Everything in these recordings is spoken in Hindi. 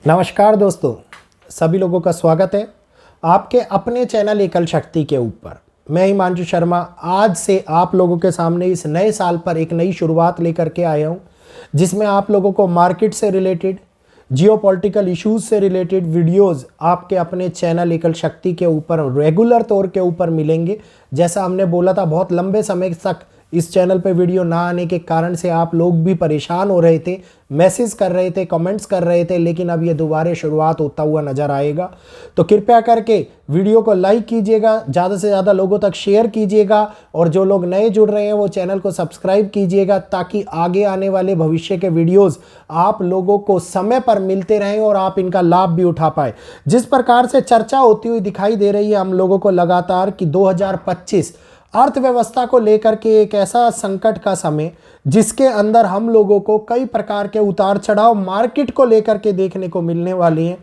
नमस्कार दोस्तों, सभी लोगों का स्वागत है आपके अपने चैनल एकल शक्ति के ऊपर। मैं हिमांशु शर्मा आज से आप लोगों के सामने इस नए साल पर एक नई शुरुआत लेकर के आया हूं, जिसमें आप लोगों को मार्केट से रिलेटेड, जियोपॉलिटिकल इश्यूज से रिलेटेड वीडियोस आपके अपने चैनल एकल शक्ति के ऊपर रेगुलर तौर के ऊपर मिलेंगे। जैसा हमने बोला था, बहुत लंबे समय तक इस चैनल पे वीडियो ना आने के कारण से आप लोग भी परेशान हो रहे थे, मैसेज कर रहे थे, कमेंट्स कर रहे थे, लेकिन अब ये दोबारा शुरुआत होता हुआ नज़र आएगा। तो कृपया करके वीडियो को लाइक कीजिएगा, ज़्यादा से ज़्यादा लोगों तक शेयर कीजिएगा और जो लोग नए जुड़ रहे हैं वो चैनल को सब्सक्राइब कीजिएगा, ताकि आगे आने वाले भविष्य के वीडियोज़ आप लोगों को समय पर मिलते रहें और आप इनका लाभ भी उठा पाए। जिस प्रकार से चर्चा होती हुई दिखाई दे रही है हम लोगों को लगातार कि 2025 अर्थव्यवस्था को लेकर के एक ऐसा संकट का समय, जिसके अंदर हम लोगों को कई प्रकार के उतार चढ़ाव मार्केट को लेकर के देखने को मिलने वाली हैं।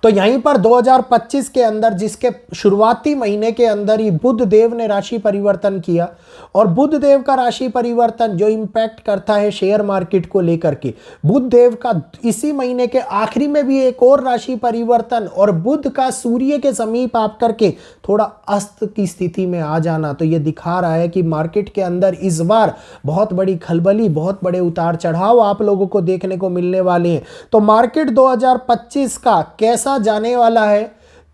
तो यहीं पर 2025 के अंदर, जिसके शुरुआती महीने के अंदर ही बुध देव ने राशि परिवर्तन किया, और बुध देव का राशि परिवर्तन जो इम्पैक्ट करता है शेयर मार्केट को लेकर के, बुध देव का इसी महीने के आखिरी में भी एक और राशि परिवर्तन और बुध का सूर्य के समीप आप करके थोड़ा अस्त की स्थिति में आ जाना, तो ये दिखा रहा है कि मार्केट के अंदर इस बार बहुत बड़ी खलबली, बहुत बड़े उतार चढ़ाव आप लोगों को देखने को मिलने वाले हैं। तो मार्केट 2025 का कैसा जाने वाला है,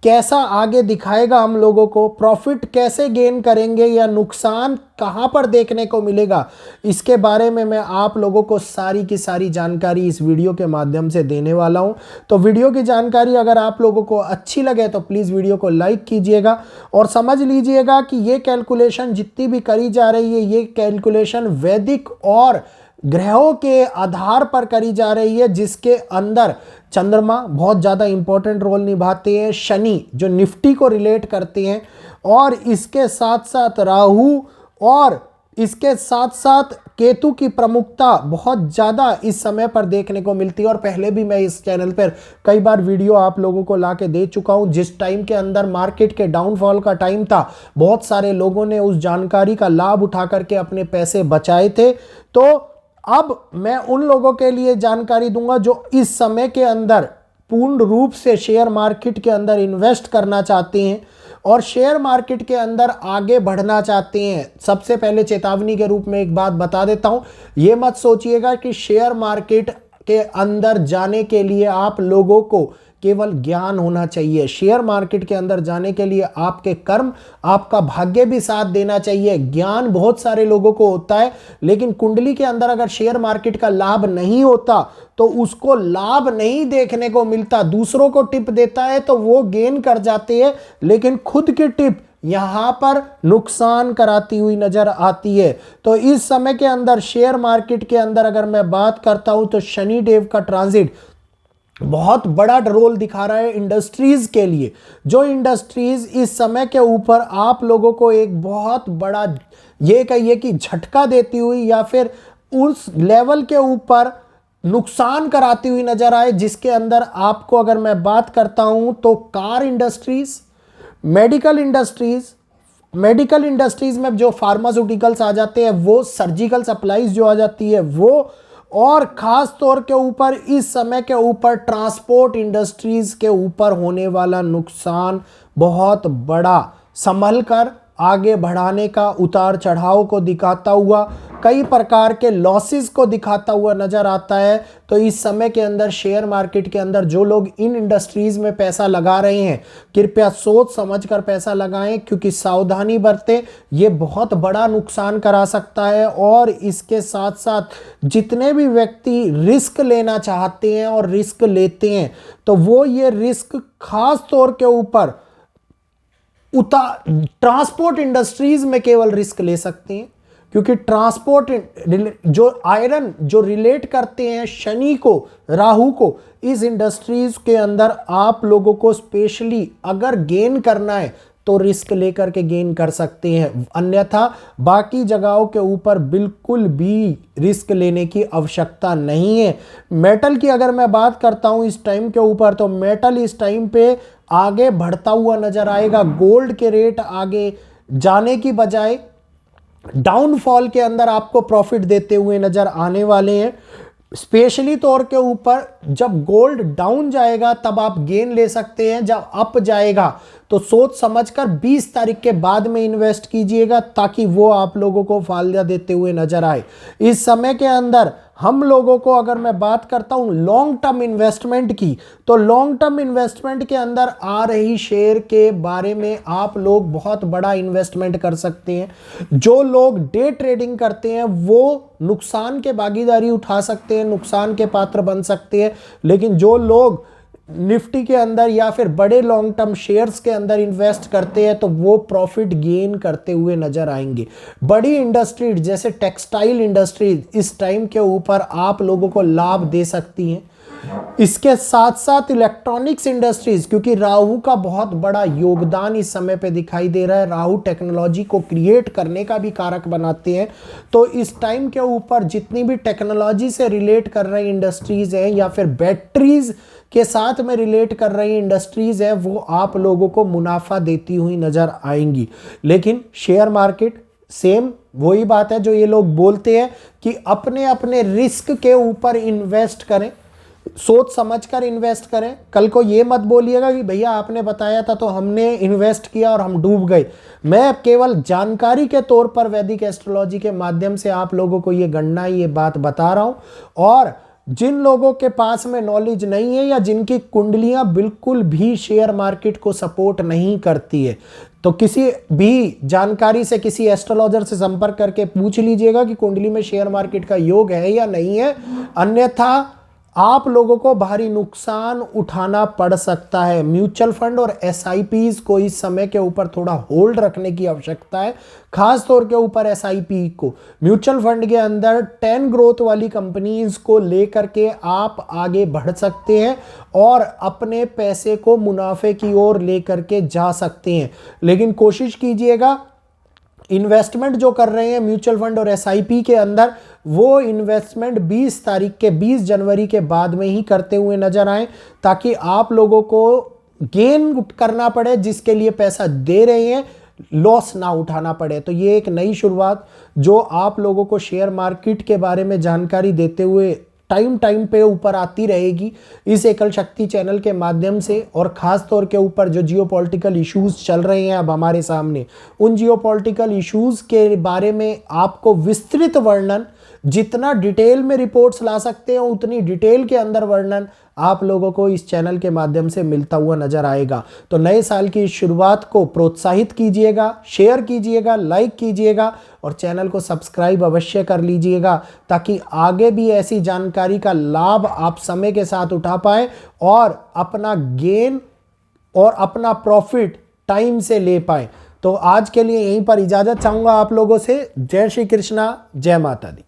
कैसा आगे दिखाएगा, हम लोगों को प्रॉफिट कैसे गेन करेंगे या नुकसान कहां पर देखने को मिलेगा, इसके बारे में मैं आप लोगों को सारी की सारी जानकारी इस वीडियो के माध्यम से देने वाला हूं। तो वीडियो की जानकारी अगर आप लोगों को अच्छी लगे तो प्लीज़ वीडियो को लाइक कीजिएगा और समझ लीजिएगा कि ये कैलकुलेशन जितनी भी करी जा रही है, ये कैलकुलेशन वैदिक और ग्रहों के आधार पर करी जा रही है, जिसके अंदर चंद्रमा बहुत ज़्यादा इंपॉर्टेंट रोल निभाते हैं, शनि जो निफ्टी को रिलेट करते हैं, और इसके साथ साथ राहु और इसके साथ साथ केतु की प्रमुखता बहुत ज़्यादा इस समय पर देखने को मिलती है। और पहले भी मैं इस चैनल पर कई बार वीडियो आप लोगों को ला के दे चुका हूं। जिस टाइम के अंदर मार्केट के डाउनफॉल का टाइम था, बहुत सारे लोगों ने उस जानकारी का लाभ उठा करके अपने पैसे बचाए थे। तो अब मैं उन लोगों के लिए जानकारी दूंगा जो इस समय के अंदर पूर्ण रूप से शेयर मार्केट के अंदर इन्वेस्ट करना चाहते हैं और शेयर मार्केट के अंदर आगे बढ़ना चाहते हैं। सबसे पहले चेतावनी के रूप में एक बात बता देता हूं, ये मत सोचिएगा कि शेयर मार्केट के अंदर जाने के लिए आप लोगों को केवल ज्ञान होना चाहिए। शेयर मार्केट के अंदर जाने के लिए आपके कर्म, आपका भाग्य भी साथ देना चाहिए। ज्ञान बहुत सारे लोगों को होता है, लेकिन कुंडली के अंदर अगर शेयर मार्केट का लाभ नहीं होता तो उसको लाभ नहीं देखने को मिलता। दूसरों को टिप देता है तो वो गेन कर जाते हैं, लेकिन खुद की टिप यहां पर नुकसान कराती हुई नजर आती है। तो इस समय के अंदर शेयर मार्केट के अंदर अगर मैं बात करता हूं तो शनि देव का ट्रांजिट बहुत बड़ा रोल दिखा रहा है इंडस्ट्रीज के लिए। जो इंडस्ट्रीज इस समय के ऊपर आप लोगों को एक बहुत बड़ा, ये कहिए कि झटका देती हुई या फिर उस लेवल के ऊपर नुकसान कराती हुई नजर आए, जिसके अंदर आपको अगर मैं बात करता हूं तो कार इंडस्ट्रीज, मेडिकल इंडस्ट्रीज में जो फार्मास्यूटिकल्स आ जाते हैं वो, सर्जिकल सप्लाईज जो आ जाती है वो, और खास तौर के ऊपर इस समय के ऊपर ट्रांसपोर्ट इंडस्ट्रीज के ऊपर होने वाला नुकसान बहुत बड़ा, संभल कर आगे बढ़ाने का, उतार चढ़ाव को दिखाता हुआ, कई प्रकार के लॉसेस को दिखाता हुआ नजर आता है। तो इस समय के अंदर शेयर मार्केट के अंदर जो लोग इन इंडस्ट्रीज में पैसा लगा रहे हैं, कृपया सोच समझ कर पैसा लगाएं, क्योंकि सावधानी बरतें, ये बहुत बड़ा नुकसान करा सकता है। और इसके साथ साथ जितने भी व्यक्ति रिस्क लेना चाहते हैं और रिस्क लेते हैं, तो वो ये रिस्क खास तौर के ऊपर ट्रांसपोर्ट इंडस्ट्रीज में केवल रिस्क ले सकते हैं, क्योंकि ट्रांसपोर्ट जो आयरन जो रिलेट करते हैं शनि को, राहु को, इस इंडस्ट्रीज के अंदर आप लोगों को स्पेशली अगर गेन करना है तो रिस्क लेकर के गेन कर सकते हैं, अन्यथा बाकी जगहों के ऊपर बिल्कुल भी रिस्क लेने की आवश्यकता नहीं है। मेटल की अगर मैं बात करता हूं इस टाइम के ऊपर, तो मेटल इस टाइम पे आगे बढ़ता हुआ नजर आएगा। गोल्ड के रेट आगे जाने की बजाय डाउनफॉल के अंदर आपको प्रॉफिट देते हुए नजर आने वाले हैं। स्पेशली तौर के ऊपर जब गोल्ड डाउन जाएगा तब आप गेन ले सकते हैं, जब अप जाएगा तो सोच समझकर 20 तारीख के बाद में इन्वेस्ट कीजिएगा ताकि वो आप लोगों को फायदा देते हुए नजर आए। इस समय के अंदर हम लोगों को, अगर मैं बात करता हूं लॉन्ग टर्म इन्वेस्टमेंट की, तो लॉन्ग टर्म इन्वेस्टमेंट के अंदर आ रही शेयर के बारे में आप लोग बहुत बड़ा इन्वेस्टमेंट कर सकते हैं। जो लोग डे ट्रेडिंग करते हैं वो नुकसान के भागीदारी उठा सकते हैं, नुकसान के पात्र बन सकते हैं, लेकिन जो लोग निफ्टी के अंदर या फिर बड़े लॉन्ग टर्म शेयर्स के अंदर इन्वेस्ट करते हैं तो वो प्रॉफिट गेन करते हुए नजर आएंगे। बड़ी इंडस्ट्रीज जैसे टेक्सटाइल इंडस्ट्रीज इस टाइम के ऊपर आप लोगों को लाभ दे सकती हैं। इसके साथ साथ इलेक्ट्रॉनिक्स इंडस्ट्रीज, क्योंकि राहु का बहुत बड़ा योगदान इस समय पे दिखाई दे रहा है, राहु टेक्नोलॉजी को क्रिएट करने का भी कारक बनाते हैं, तो इस टाइम के ऊपर जितनी भी टेक्नोलॉजी से रिलेट कर रही इंडस्ट्रीज हैं या फिर बैटरीज के साथ में रिलेट कर रही इंडस्ट्रीज है वो आप लोगों को मुनाफा देती हुई नजर आएंगी। लेकिन शेयर मार्केट सेम वही बात है जो ये लोग बोलते हैं कि अपने अपने रिस्क के ऊपर इन्वेस्ट करें, सोच समझकर इन्वेस्ट करें। कल को ये मत बोलिएगा कि भैया आपने बताया था तो हमने इन्वेस्ट किया और हम डूब गए। मैं केवल जानकारी के तौर पर वैदिक एस्ट्रोलॉजी के माध्यम से आप लोगों को ये गणना, ये बात बता रहा हूं। और जिन लोगों के पास में नॉलेज नहीं है या जिनकी कुंडलियां बिल्कुल भी शेयर मार्केट को सपोर्ट नहीं करती है, तो किसी भी जानकारी से किसी एस्ट्रोलॉजर से संपर्क करके पूछ लीजिएगा कि कुंडली में शेयर मार्केट का योग है या नहीं है, अन्यथा आप लोगों को भारी नुकसान उठाना पड़ सकता है। म्यूचुअल फंड और एसआईपीज को इस समय के ऊपर थोड़ा होल्ड रखने की आवश्यकता है, खास तौर के ऊपर एसआईपी को। म्यूचुअल फंड के अंदर 10 ग्रोथ वाली कंपनीज को लेकर के आप आगे बढ़ सकते हैं और अपने पैसे को मुनाफे की ओर लेकर के जा सकते हैं। लेकिन कोशिश कीजिएगा इन्वेस्टमेंट जो कर रहे हैं म्यूचुअल फंड और एसआईपी के अंदर, वो इन्वेस्टमेंट 20 जनवरी के बाद में ही करते हुए नजर आए, ताकि आप लोगों को गेन करना पड़े, जिसके लिए पैसा दे रहे हैं लॉस ना उठाना पड़े। तो ये एक नई शुरुआत जो आप लोगों को शेयर मार्केट के बारे में जानकारी देते हुए टाइम पे ऊपर आती रहेगी इस एकल शक्ति चैनल के माध्यम से। और ख़ास तौर के ऊपर जो जियोपॉलिटिकल इश्यूज चल रहे हैं अब हमारे सामने, उन जियोपॉलिटिकल इश्यूज के बारे में आपको विस्तृत वर्णन, जितना डिटेल में रिपोर्ट्स ला सकते हैं उतनी डिटेल के अंदर वर्णन आप लोगों को इस चैनल के माध्यम से मिलता हुआ नजर आएगा। तो नए साल की इस शुरुआत को प्रोत्साहित कीजिएगा, शेयर कीजिएगा, लाइक कीजिएगा और चैनल को सब्सक्राइब अवश्य कर लीजिएगा, ताकि आगे भी ऐसी जानकारी का लाभ आप समय के साथ उठा पाए और अपना गेन और अपना प्रॉफिट टाइम से ले पाए। तो आज के लिए यहीं पर इजाज़त चाहूँगा आप लोगों से। जय श्री कृष्णा, जय माता दी।